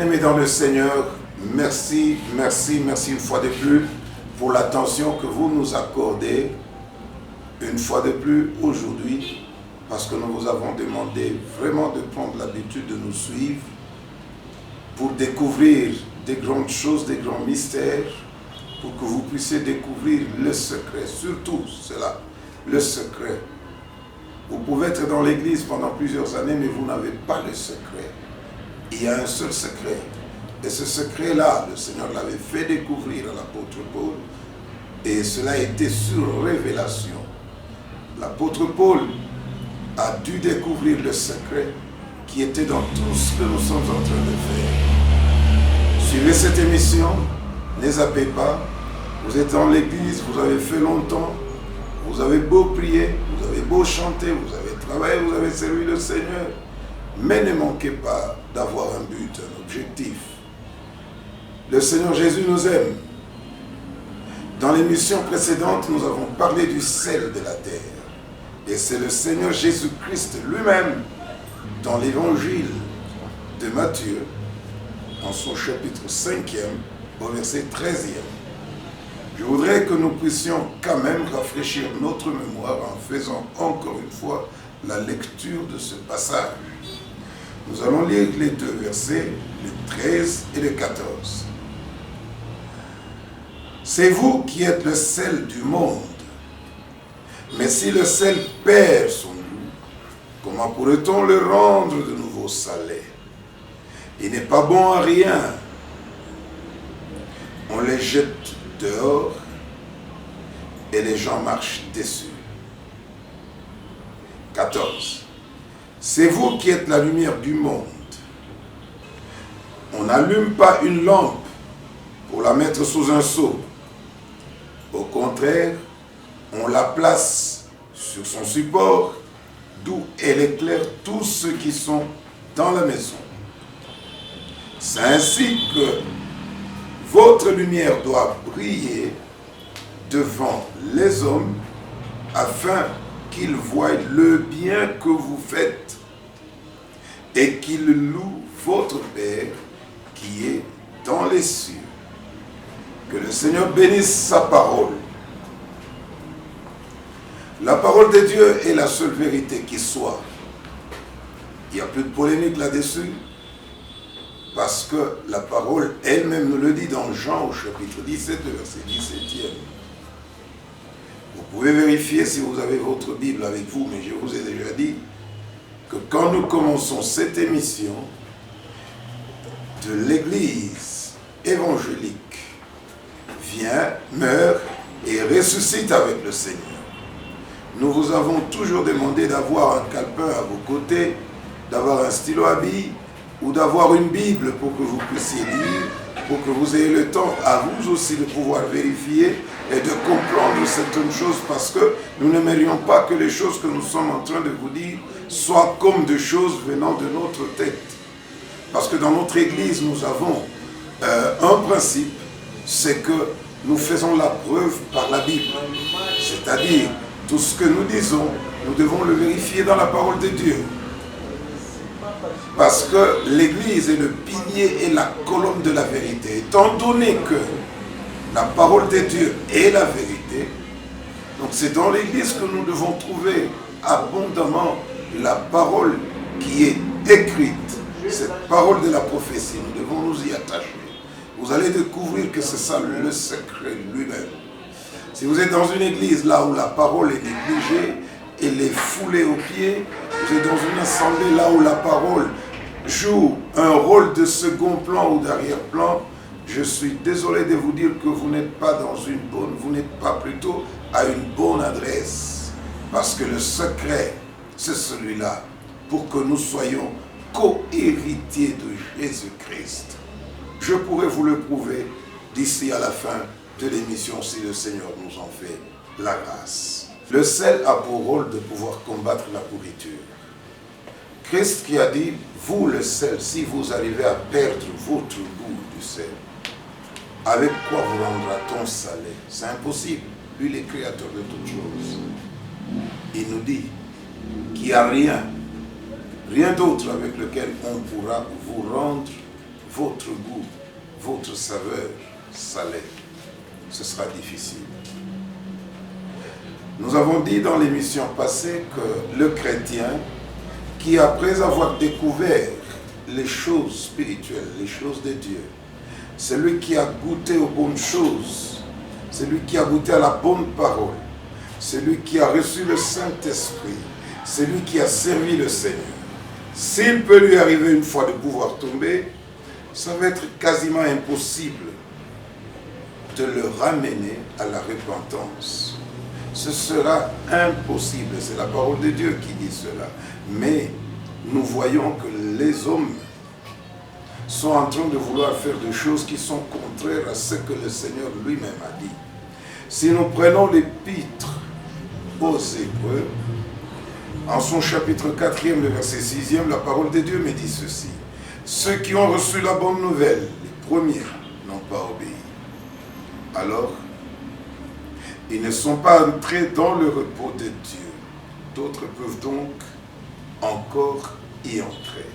Bien-aimés dans le Seigneur, merci une fois de plus pour l'attention que vous nous accordez une fois de plus aujourd'hui, parce que nous vous avons demandé vraiment de prendre l'habitude de nous suivre pour découvrir des grandes choses, des grands mystères, pour que vous puissiez découvrir le secret, surtout cela, le secret. Vous pouvez être dans l'église pendant plusieurs années, mais vous n'avez pas le secret. Il y a un seul secret. Et ce secret-là, le Seigneur l'avait fait découvrir à l'apôtre Paul. Et cela a été sur révélation. L'apôtre Paul a dû découvrir le secret qui était dans tout ce que nous sommes en train de faire. Suivez cette émission, ne zappez pas. Vous êtes dans l'église, vous avez fait longtemps, vous avez beau prier, vous avez beau chanter, vous avez travaillé, vous avez servi le Seigneur. Mais ne manquez pas d'avoir un but, un objectif. Le Seigneur Jésus nous aime. Dans l'émission précédente, nous avons parlé du sel de la terre. Et c'est le Seigneur Jésus-Christ lui-même, dans l'évangile de Matthieu, en son chapitre 5e, au verset 13e. Je voudrais que nous puissions quand même rafraîchir notre mémoire en faisant encore une fois la lecture de ce passage. Nous allons lire les deux versets, le 13 et le 14. C'est vous qui êtes le sel du monde. Mais si le sel perd son goût, comment pourrait-on le rendre de nouveau salé? Il n'est pas bon à rien. On les jette dehors et les gens marchent dessus. 14. C'est vous qui êtes la lumière du monde. On n'allume pas une lampe pour la mettre sous un seau. Au contraire, on la place sur son support, d'où elle éclaire tous ceux qui sont dans la maison. C'est ainsi que votre lumière doit briller devant les hommes afin qu'ils voient le bien que vous faites et qu'ils louent votre Père qui est dans les cieux. Que le Seigneur bénisse sa parole. La parole de Dieu est la seule vérité qui soit. Il n'y a plus de polémique là-dessus, parce que la parole elle-même nous le dit dans Jean au chapitre 17, verset 17e. Vous pouvez vérifier si vous avez votre Bible avec vous, mais je vous ai déjà dit que quand nous commençons cette émission de l'Église évangélique, vient, meurt et ressuscite avec le Seigneur. Nous vous avons toujours demandé d'avoir un calepin à vos côtés, d'avoir un stylo à billes ou d'avoir une Bible pour que vous puissiez lire, pour que vous ayez le temps à vous aussi de pouvoir vérifier et de comprendre certaines choses, parce que nous n'aimerions pas que les choses que nous sommes en train de vous dire soient comme des choses venant de notre tête. Parce que dans notre Église, nous avons un principe, c'est que nous faisons la preuve par la Bible. C'est-à-dire, tout ce que nous disons, nous devons le vérifier dans la parole de Dieu. Parce que l'Église est le pilier et la colonne de la vérité. Étant donné que la parole de Dieu est la vérité, donc c'est dans l'Église que nous devons trouver abondamment la parole qui est écrite. Cette parole de la prophétie, nous devons nous y attacher. Vous allez découvrir que c'est ça le secret lui-même. Si vous êtes dans une église là où la parole est négligée, elle est foulée aux pieds, vous êtes dans une assemblée là où la parole joue un rôle de second plan ou d'arrière-plan, je suis désolé de vous dire que vous n'êtes pas dans une bonne, vous n'êtes pas plutôt à une bonne adresse. Parce que le secret, c'est celui-là, pour que nous soyons co-héritiers de Jésus-Christ. Je pourrais vous le prouver d'ici à la fin de l'émission si le Seigneur nous en fait la grâce. Le sel a pour rôle de pouvoir combattre la pourriture. Christ qui a dit, vous le sel, si vous arrivez à perdre votre goût du sel, avec quoi vous rendra-t-on salé? C'est impossible. Lui, il est créateur de toutes choses. Il nous dit qu'il n'y a rien d'autre avec lequel on pourra vous rendre votre goût, votre saveur salée. Ce sera difficile. Nous avons dit dans l'émission passée que le chrétien qui, après avoir découvert les choses spirituelles, les choses de Dieu, celui qui a goûté aux bonnes choses, celui qui a goûté à la bonne parole, celui qui a reçu le Saint-Esprit, celui qui a servi le Seigneur, s'il peut lui arriver une fois de pouvoir tomber, ça va être quasiment impossible de le ramener à la repentance. Ce sera impossible, c'est la parole de Dieu qui dit cela. Mais nous voyons que les hommes sont en train de vouloir faire des choses qui sont contraires à ce que le Seigneur lui-même a dit. Si nous prenons l'épître aux Hébreux, en son chapitre 4e, le verset 6e, la parole de Dieu me dit ceci. Ceux qui ont reçu la bonne nouvelle, les premiers, n'ont pas obéi. Alors, ils ne sont pas entrés dans le repos de Dieu. D'autres peuvent donc encore y entrer.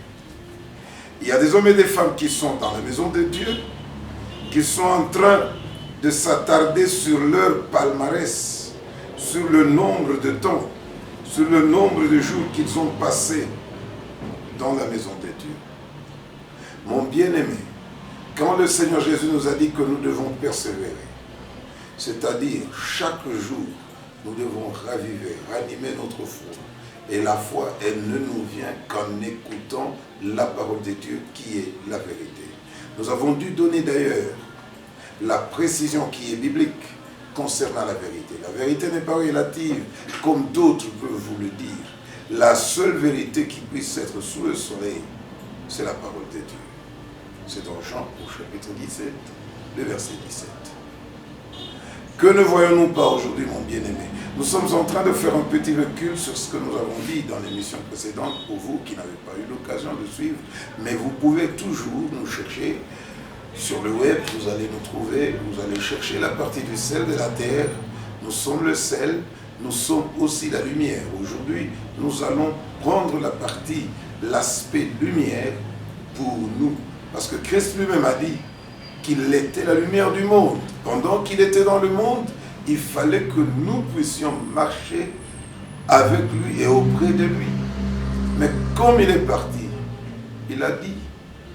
Il y a des hommes et des femmes qui sont dans la maison de Dieu, qui sont en train de s'attarder sur leur palmarès, sur le nombre de temps, sur le nombre de jours qu'ils ont passés dans la maison de Dieu. Mon bien-aimé, quand le Seigneur Jésus nous a dit que nous devons persévérer, c'est-à-dire chaque jour, nous devons raviver, ranimer notre foi. Et la foi, elle ne nous vient qu'en écoutant la parole de Dieu qui est la vérité. Nous avons dû donner d'ailleurs la précision qui est biblique concernant la vérité. La vérité n'est pas relative comme d'autres peuvent vous le dire. La seule vérité qui puisse être sous le soleil, c'est la parole de Dieu. C'est dans Jean au chapitre 17, le verset 17. Que ne voyons-nous pas aujourd'hui, mon bien-aimé? Nous sommes en train de faire un petit recul sur ce que nous avons dit dans l'émission précédente pour vous qui n'avez pas eu l'occasion de suivre. Mais vous pouvez toujours nous chercher sur le web, vous allez nous trouver, vous allez chercher la partie du sel de la terre. Nous sommes le sel, nous sommes aussi la lumière. Aujourd'hui, nous allons prendre la partie, l'aspect lumière pour nous. Parce que Christ lui-même a dit qu'il était la lumière du monde. Pendant qu'il était dans le monde, il fallait que nous puissions marcher avec lui et auprès de lui. Mais comme il est parti, il a dit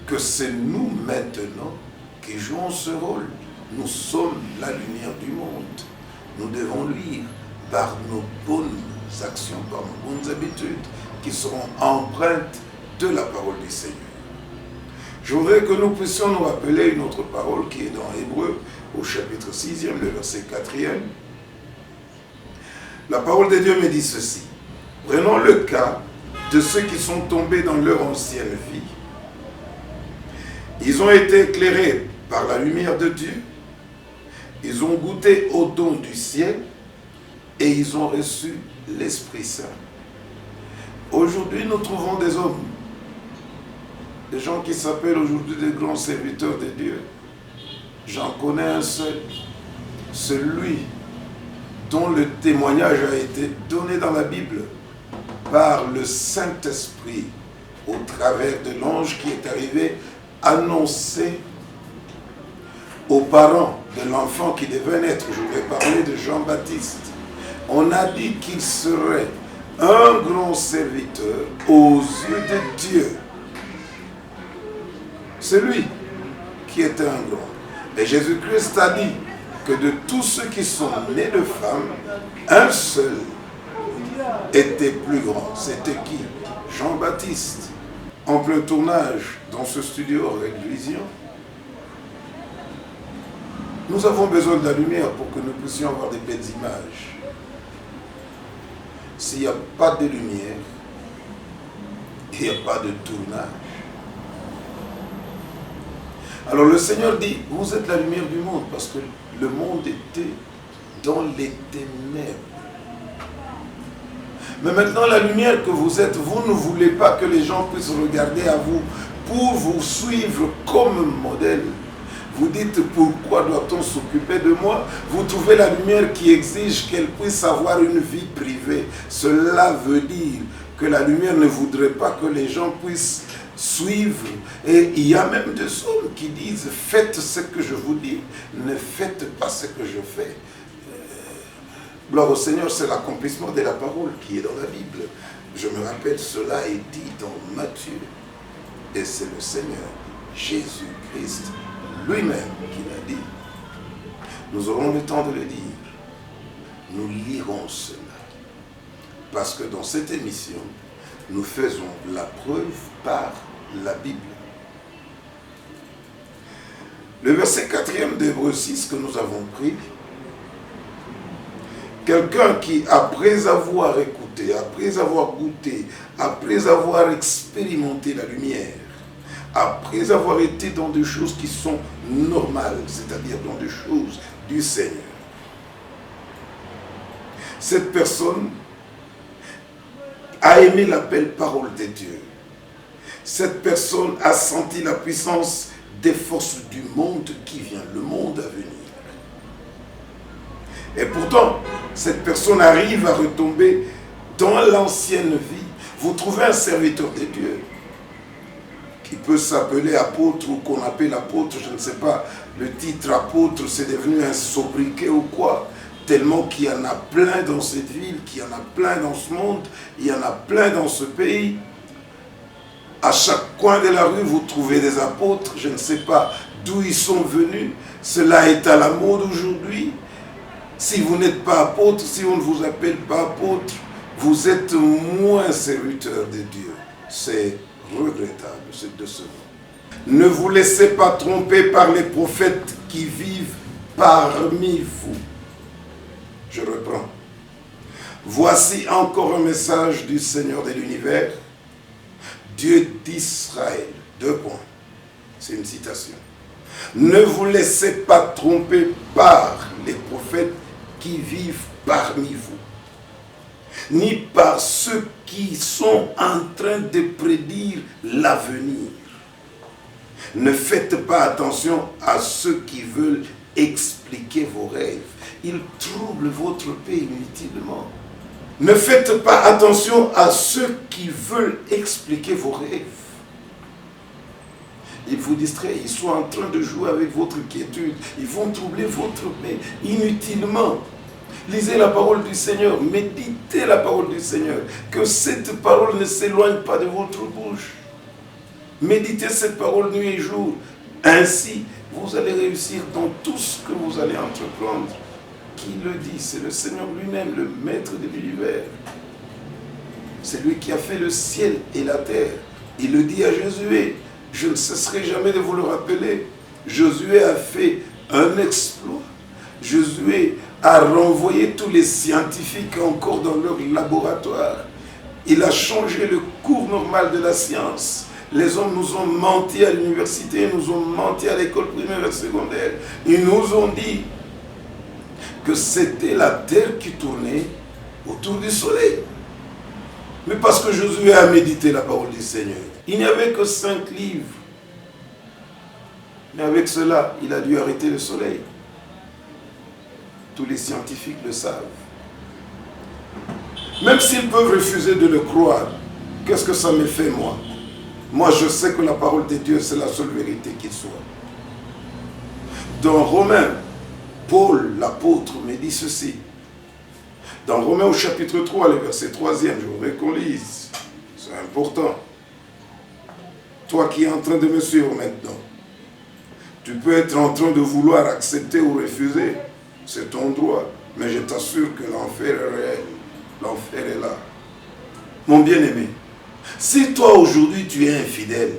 que c'est nous maintenant qui jouons ce rôle. Nous sommes la lumière du monde. Nous devons lire par nos bonnes actions, par nos bonnes habitudes, qui seront empreintes de la parole du Seigneur. Je voudrais que nous puissions nous rappeler une autre parole qui est dans Hébreux, au chapitre 6e, le verset 4e. La parole de Dieu me dit ceci. Prenons le cas de ceux qui sont tombés dans leur ancienne vie. Ils ont été éclairés par la lumière de Dieu. Ils ont goûté au don du ciel et ils ont reçu l'Esprit Saint. Aujourd'hui, nous trouvons des hommes, des gens qui s'appellent aujourd'hui des grands serviteurs de Dieu. J'en connais un seul, celui dont le témoignage a été donné dans la Bible par le Saint-Esprit au travers de l'ange qui est arrivé annoncer aux parents de l'enfant qui devait naître. Je vais parler de Jean-Baptiste. On a dit qu'il serait un grand serviteur aux yeux de Dieu. C'est lui qui était un grand. Et Jésus-Christ a dit que de tous ceux qui sont nés de femmes, un seul était plus grand. C'était qui? Jean-Baptiste. En plein tournage dans ce studio Red Vision, nous avons besoin de la lumière pour que nous puissions avoir des belles images. S'il n'y a pas de lumière, il n'y a pas de tournage. Alors le Seigneur dit, vous êtes la lumière du monde, parce que le monde était dans les ténèbres. Mais maintenant, la lumière que vous êtes, vous ne voulez pas que les gens puissent regarder à vous pour vous suivre comme modèle. Vous dites, pourquoi doit-on s'occuper de moi? Vous trouvez la lumière qui exige qu'elle puisse avoir une vie privée. Cela veut dire que la lumière ne voudrait pas que les gens puissent suivre. Et il y a même des hommes qui disent, faites ce que je vous dis, ne faites pas ce que je fais. Gloire au Seigneur, c'est l'accomplissement de la parole qui est dans la Bible. Je me rappelle, cela est dit dans Matthieu. Et c'est le Seigneur Jésus-Christ lui-même qui l'a dit. Nous aurons le temps de le dire. Nous lirons cela. Parce que dans cette émission, nous faisons la preuve par la Bible. Le verset 4e d'Hébreux 6 que nous avons pris, quelqu'un qui, après avoir écouté, après avoir goûté, après avoir expérimenté la lumière, après avoir été dans des choses qui sont normales, c'est-à-dire dans des choses du Seigneur, cette personne a aimé la belle parole de Dieu. Cette personne a senti la puissance des forces du monde qui vient, le monde à venir. Et pourtant, cette personne arrive à retomber dans l'ancienne vie. Vous trouvez un serviteur de Dieu qui peut s'appeler apôtre ou qu'on appelle apôtre, je ne sais pas, le titre apôtre, c'est devenu un sobriquet ou quoi, tellement qu'il y en a plein dans cette ville, qu'il y en a plein dans ce monde, il y en a plein dans ce pays. À chaque coin de la rue, vous trouvez des apôtres, je ne sais pas d'où ils sont venus, cela est à la mode aujourd'hui. Si vous n'êtes pas apôtre, si on ne vous appelle pas apôtre, vous êtes moins serviteur de Dieu. C'est regrettable, c'est décevant. Ne vous laissez pas tromper par les prophètes qui vivent parmi vous. Je reprends. Voici encore un message du Seigneur de l'univers, Dieu d'Israël. 2 points. C'est une citation. Ne vous laissez pas tromper par les prophètes qui vivent parmi vous, ni par ceux qui sont en train de prédire l'avenir. Ne faites pas attention à ceux qui veulent expliquer vos rêves. Ils troublent votre paix inutilement. Ne faites pas attention à ceux qui veulent expliquer vos rêves. Ils vous distraient, ils sont en train de jouer avec votre quiétude. Ils vont troubler votre paix inutilement. Lisez la parole du Seigneur, méditez la parole du Seigneur. Que cette parole ne s'éloigne pas de votre bouche. Méditez cette parole nuit et jour. Ainsi, vous allez réussir dans tout ce que vous allez entreprendre. Qui le dit? C'est le Seigneur lui-même, le maître de l'univers. C'est lui qui a fait le ciel et la terre. Il le dit à Josué. Je ne cesserai jamais de vous le rappeler. Josué a fait un exploit. Josué a renvoyé tous les scientifiques encore dans leur laboratoire. Il a changé le cours normal de la science. Les hommes nous ont menti à l'université, nous ont menti à l'école primaire et secondaire. Ils nous ont dit que c'était la terre qui tournait autour du soleil. Mais parce que Josué a médité la parole du Seigneur. Il n'y avait que 5 livres. Mais avec cela, il a dû arrêter le soleil. Tous les scientifiques le savent. Même s'ils peuvent refuser de le croire, qu'est-ce que ça me fait, moi? Moi, je sais que la parole de Dieu, c'est la seule vérité qui soit. Dans Romains, Paul, l'apôtre, me dit ceci. Dans Romains au chapitre 3, le verset 3e, je voudrais qu'on lise. C'est important. Toi qui es en train de me suivre maintenant, tu peux être en train de vouloir accepter ou refuser. C'est ton droit. Mais je t'assure que l'enfer est réel. L'enfer est là. Mon bien-aimé, si toi aujourd'hui tu es infidèle,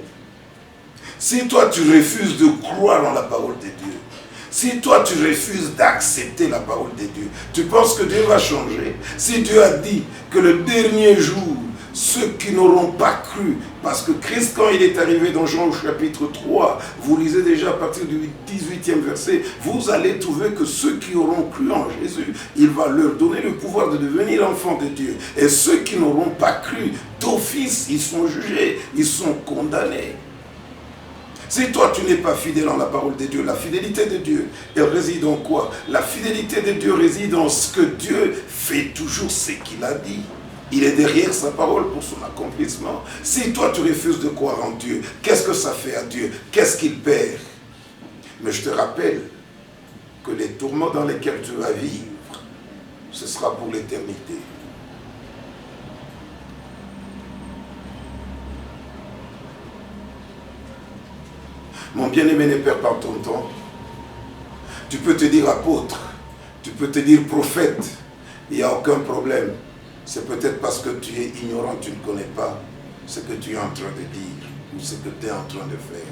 si toi tu refuses de croire en la parole de Dieu, si toi tu refuses d'accepter la parole de Dieu, tu penses que Dieu va changer? Si Dieu a dit que le dernier jour, ceux qui n'auront pas cru, parce que Christ, quand il est arrivé dans Jean au chapitre 3, vous lisez déjà à partir du 18e verset, vous allez trouver que ceux qui auront cru en Jésus, il va leur donner le pouvoir de devenir enfants de Dieu. Et ceux qui n'auront pas cru, d'office, ils sont jugés, ils sont condamnés. Si toi tu n'es pas fidèle en la parole de Dieu, la fidélité de Dieu, elle réside en quoi? La fidélité de Dieu réside en ce que Dieu fait toujours ce qu'il a dit. Il est derrière sa parole pour son accomplissement. Si toi tu refuses de croire en Dieu, qu'est-ce que ça fait à Dieu? Qu'est-ce qu'il perd? Mais je te rappelle que les tourments dans lesquels tu vas vivre, ce sera pour l'éternité. Mon bien-aimé, ne perds pas ton temps. Tu peux te dire apôtre, tu peux te dire prophète, il n'y a aucun problème. C'est peut-être parce que tu es ignorant, tu ne connais pas ce que tu es en train de dire ou ce que tu es en train de faire.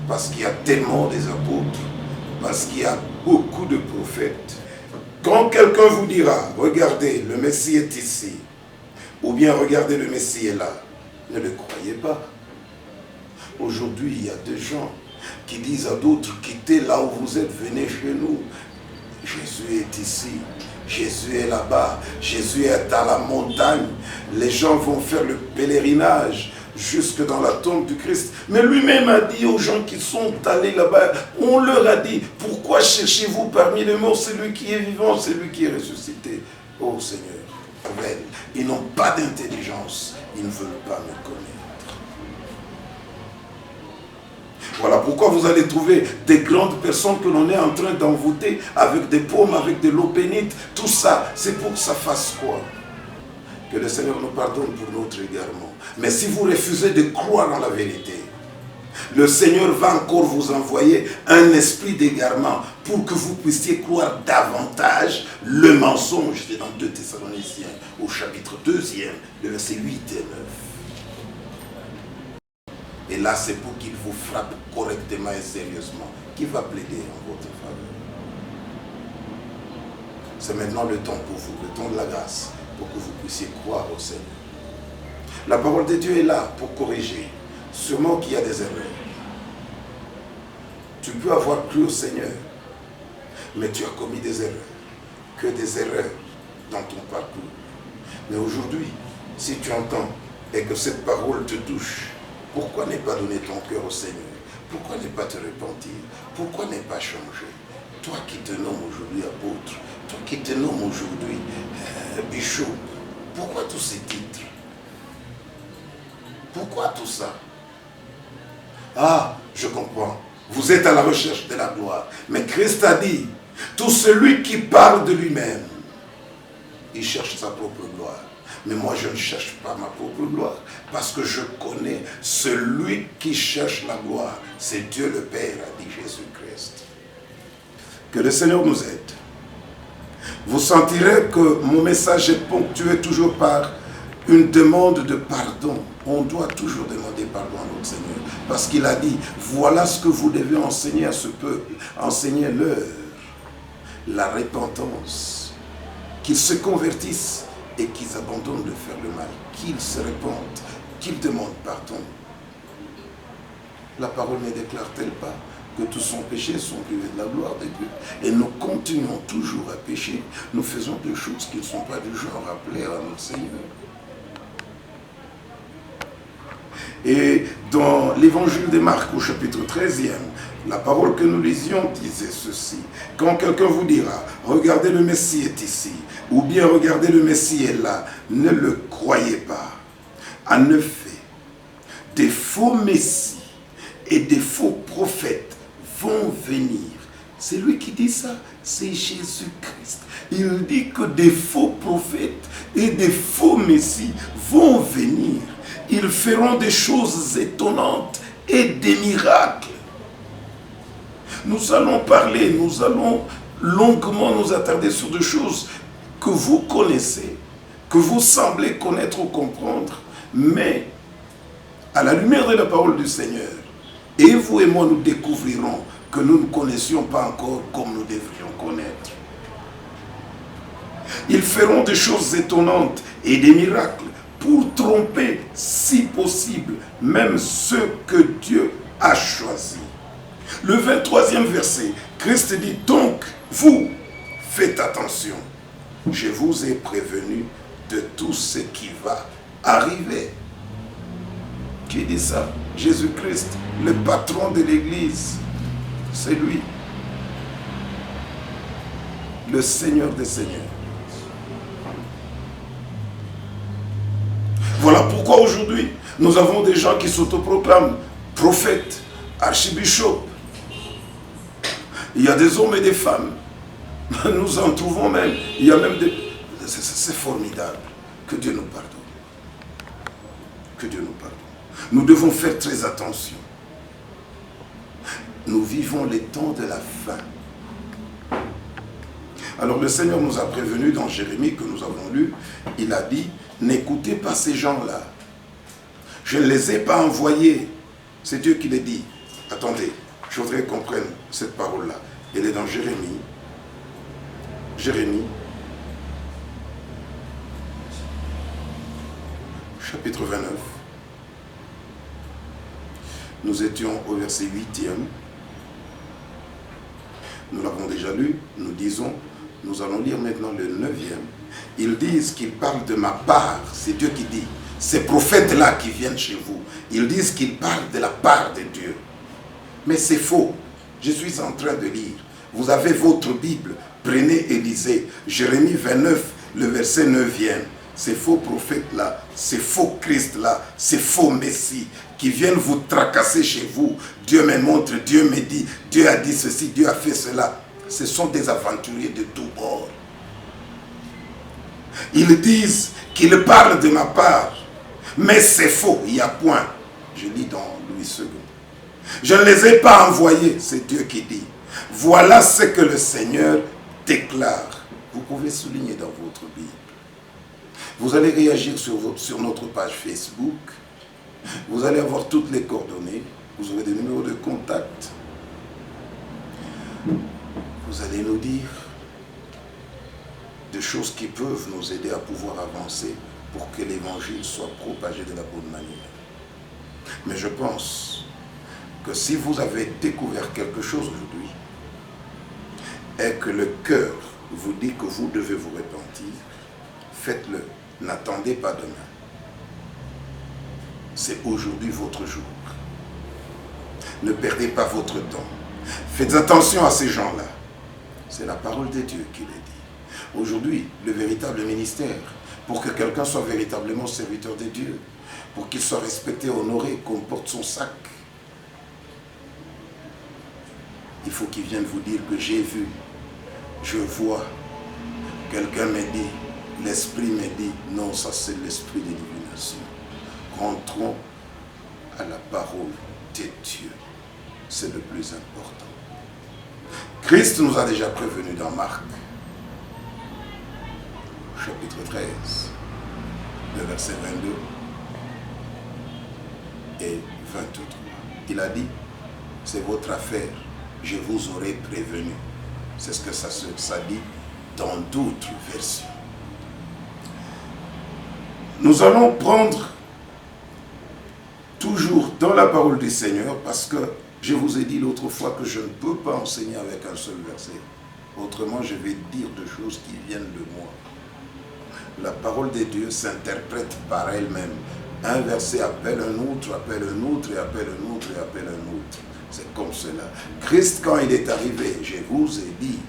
Parce qu'il y a tellement des apôtres, parce qu'il y a beaucoup de prophètes. Quand quelqu'un vous dira, regardez, le Messie est ici, ou bien regardez, le Messie est là, ne le croyez pas. Aujourd'hui, il y a des gens qui disent à d'autres, quittez là où vous êtes, venez chez nous. Jésus est ici, Jésus est là-bas, Jésus est à la montagne. Les gens vont faire le pèlerinage jusque dans la tombe du Christ. Mais lui-même a dit aux gens qui sont allés là-bas, on leur a dit, pourquoi cherchez-vous parmi les morts celui qui est vivant, celui qui est ressuscité? Oh Seigneur, ils n'ont pas d'intelligence, ils ne veulent pas me connaître. Voilà pourquoi vous allez trouver des grandes personnes que l'on est en train d'envoûter avec des paumes, avec de l'eau bénite. Tout ça, c'est pour que ça fasse quoi? Que le Seigneur nous pardonne pour notre égarement. Mais si vous refusez de croire en la vérité, le Seigneur va encore vous envoyer un esprit d'égarement pour que vous puissiez croire davantage le mensonge. C'est dans 2 Thessaloniciens, au chapitre 2e, le verset 8 et 9. Et là, c'est pour qu'il vous frappe correctement et sérieusement. Qui va plaider en votre faveur? C'est maintenant le temps pour vous, le temps de la grâce, pour que vous puissiez croire au Seigneur. La parole de Dieu est là pour corriger. Sûrement qu'il y a des erreurs. Tu peux avoir cru au Seigneur, mais tu as commis des erreurs. Que des erreurs dans ton parcours. Mais aujourd'hui, si tu entends et que cette parole te touche, pourquoi ne pas donner ton cœur au Seigneur? Pourquoi ne pas te repentir? Pourquoi ne pas changer? Toi qui te nommes aujourd'hui apôtre, toi qui te nommes aujourd'hui bishop, pourquoi tous ces titres? Pourquoi tout ça? Ah, je comprends. Vous êtes à la recherche de la gloire. Mais Christ a dit, tout celui qui parle de lui-même, il cherche sa propre gloire. Mais moi, je ne cherche pas ma propre gloire, parce que je connais celui qui cherche la gloire. C'est Dieu le Père, a dit Jésus-Christ. Que le Seigneur nous aide. Vous sentirez que mon message est ponctué toujours par une demande de pardon. On doit toujours demander pardon à notre Seigneur, parce qu'il a dit, voilà ce que vous devez enseigner à ce peuple. Enseignez-leur la repentance, qu'ils se convertissent et qu'ils abandonnent de faire le mal, qu'ils se répandent, qu'ils demandent pardon. La parole ne déclare-t-elle pas que tous sans péché sont privés de la gloire de Dieu? Et nous continuons toujours à pécher, nous faisons des choses qui ne sont pas du genre à plaire à notre Seigneur. Et dans l'évangile de Marc au chapitre 13e, la parole que nous lisions disait ceci. Quand quelqu'un vous dira, regardez le Messie est ici, ou bien regardez le Messie est là, ne le croyez pas. En effet, des faux Messies et des faux prophètes vont venir. C'est lui qui dit ça, c'est Jésus-Christ. Il dit que des faux prophètes et des faux Messies vont venir. Ils feront des choses étonnantes et des miracles. Nous allons parler, nous allons longuement nous attarder sur des choses que vous connaissez, que vous semblez connaître ou comprendre, mais à la lumière de la parole du Seigneur, et vous et moi nous découvrirons que nous ne connaissions pas encore comme nous devrions connaître. Ils feront des choses étonnantes et des miracles pour tromper, si possible, même ceux que Dieu a choisis. Le 23e verset, Christ dit donc, vous faites attention, je vous ai prévenu de tout ce qui va arriver. Qui dit ça? Jésus-Christ, le patron de l'Église, c'est lui, le Seigneur des Seigneurs. aujourd'hui, nous avons des gens qui s'autoproclament prophètes, archibishops. Il y a des hommes et des femmes. Nous en trouvons même. Il y a même des... C'est formidable. Que Dieu nous pardonne. Que Dieu nous pardonne. Nous devons faire très attention. Nous vivons les temps de la fin. Alors le Seigneur nous a prévenus dans Jérémie que nous avons lu. Il a dit, n'écoutez pas ces gens-là. Je ne les ai pas envoyés. C'est Dieu qui les dit. Attendez, je voudrais qu'on prenne cette parole-là. Elle est dans Jérémie. Jérémie, chapitre 29. Nous étions au verset 8e. Nous l'avons déjà lu. Nous disons, nous allons lire maintenant le 9e. Ils disent qu'ils parlent de ma part. C'est Dieu qui dit. Ces prophètes-là qui viennent chez vous, ils disent qu'ils parlent de la part de Dieu. Mais c'est faux. Je suis en train de lire. Vous avez votre Bible. Prenez et lisez. Jérémie 29, le verset 9e. Ces faux prophètes-là, ces faux Christ-là, ces faux Messie qui viennent vous tracasser chez vous. Dieu me montre, Dieu me dit, Dieu a dit ceci, Dieu a fait cela. Ce sont des aventuriers de tous bords. Ils disent qu'ils parlent de ma part. Mais c'est faux, il y a point. Je lis dans Louis II. Je ne les ai pas envoyés, c'est Dieu qui dit. Voilà ce que le Seigneur déclare. Vous pouvez souligner dans votre Bible. Vous allez réagir sur notre page Facebook. Vous allez avoir toutes les coordonnées. Vous aurez des numéros de contact. Vous allez nous dire des choses qui peuvent nous aider à pouvoir avancer pour que l'évangile soit propagé de la bonne manière. Mais je pense que si vous avez découvert quelque chose aujourd'hui et que le cœur vous dit que vous devez vous repentir, faites-le. N'attendez pas demain. C'est aujourd'hui votre jour. Ne perdez pas votre temps. Faites attention à ces gens-là. C'est la parole de Dieu qui le dit. Aujourd'hui, le véritable ministère, pour que quelqu'un soit véritablement serviteur de Dieu, pour qu'il soit respecté, honoré, qu'on porte son sac, il faut qu'il vienne vous dire que j'ai vu, je vois. Quelqu'un me dit, l'esprit me dit, non, ça c'est l'esprit de divination. Rentrons à la parole de Dieu. C'est le plus important. Christ nous a déjà prévenu dans Marc, chapitre 13, le verset 22 et 23. Il a dit, c'est votre affaire, je vous aurai prévenu. C'est ce que ça dit dans d'autres versions. Nous allons prendre toujours dans la parole du Seigneur, parce que je vous ai dit l'autre fois que je ne peux pas enseigner avec un seul verset. Autrement, je vais dire des choses qui viennent de moi. La parole de Dieu s'interprète par elle-même. Un verset appelle un autre, appelle un autre, et appelle un autre, et appelle un autre. C'est comme cela. Christ, quand il est arrivé, je vous ai dit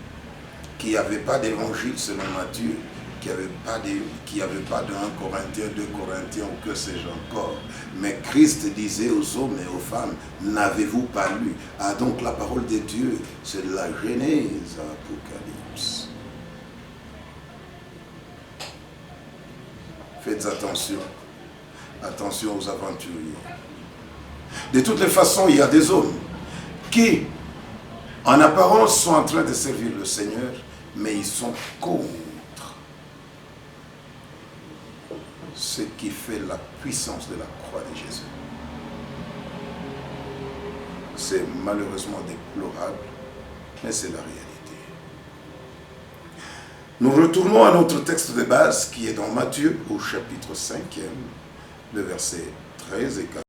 qu'il n'y avait pas d'évangile selon Matthieu, qu'il n'y avait pas de 1 Corinthiens, 2 Corinthiens ou que sais-je encore. Mais Christ disait aux hommes et aux femmes, n'avez-vous pas lu? Ah, donc la parole de Dieu, c'est de la Genèse à l'Apocalypse. Faites attention. Attention aux aventuriers. De toutes les façons, il y a des hommes qui, en apparence, sont en train de servir le Seigneur, mais ils sont contre ce qui fait la puissance de la croix de Jésus. C'est malheureusement déplorable, mais c'est la réalité. Nous retournons à notre texte de base qui est dans Matthieu au chapitre 5e, le verset 13 et 14.